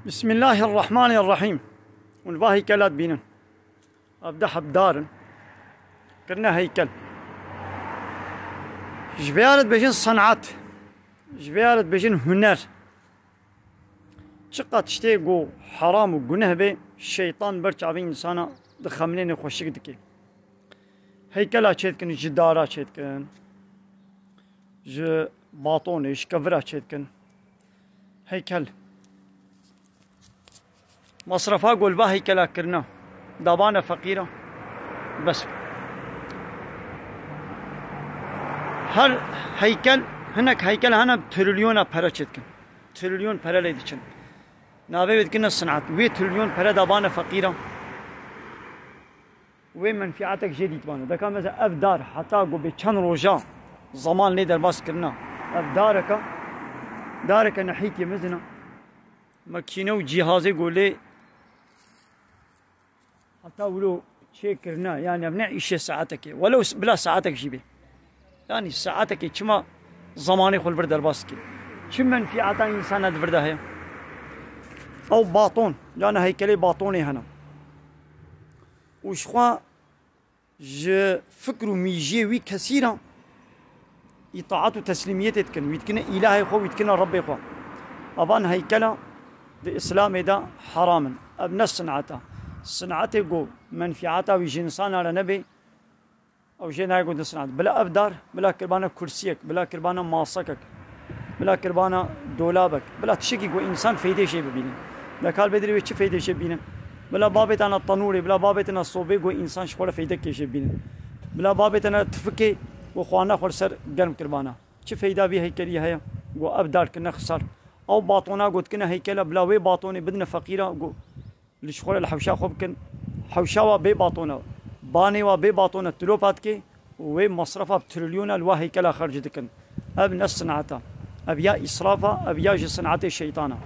بسم الله الرحمن الرحيم. والله هيكلات بينن أبدح بدارن كرنا هيكل جبيالت بجن صنعات جبيالت بجن هنر شقات تشتيقو حرام وجنه به الشيطان برج عبين إنسانا دخمنين خوشك دكي هيكلات شيتكن جدارات شيتكن ج باطونش كفرات شيتكن هيكل مصرفها قول با هيكلا كرنا دابانا فقيرة بس هر هيكل هناك هيكل هنا تريليون برا شتكن تريليون برا ليدكن نابي بدكنا الصنعات وي تريليون برا دابانا فقيرة وي منفعتك جديد بانا ده كان مثلا أبدار حتى قو بيشان روجا زمان ليدر باس كرنا أبدارك دارك نحيتي مزنا ماكينة وجهازي قولي حتى ولو شيء كرنا يعني ابنع ايش ساعتك ولو بلا ساعتك جيبه يعني ساعتك كما زماني خل برد الباسكي كم منفعة انسان برده هي او باطون يعني هيكلي باطوني هنا وشخوا ج فكروا ميجيوي كثيرا اطاعته تسليميته تكن ويتكن الهي خو ويتكن ربي خو ابان هيكله الاسلام ده حراما ابن صنعته صنعته جو منفعته وجنسان على نبي او جينا يقول صنعت بلا ابدار بلا كربانه كرسيك بلا كربانه ماسكك بلا كربانه دولابك بلا تشكي جو انسان فايده شيء ببينه لا قال بدري وش فايده شيء بينه بلا بابتنا الطنوري بلا بابتنا الصوبي جو انسان شخوره فايده كي شيء بينه بلا بابتنا تفكي وخوانا خرسر قرم كربانه شو فايده بي هيكلي هي جو ابدار كنا خسر او باطونا قلت كنا هيكله بلا وي باطوني بدنا فقيره جو لشخور الحوشا خوبكن حوشا بي باطونا باني و بي باطونا تلوباتكي وي مصرفها بتريليون الواهي كلا خرجتكن اب نص صنعتها ابيا اسرافها ابيا صنعتي الشيطانه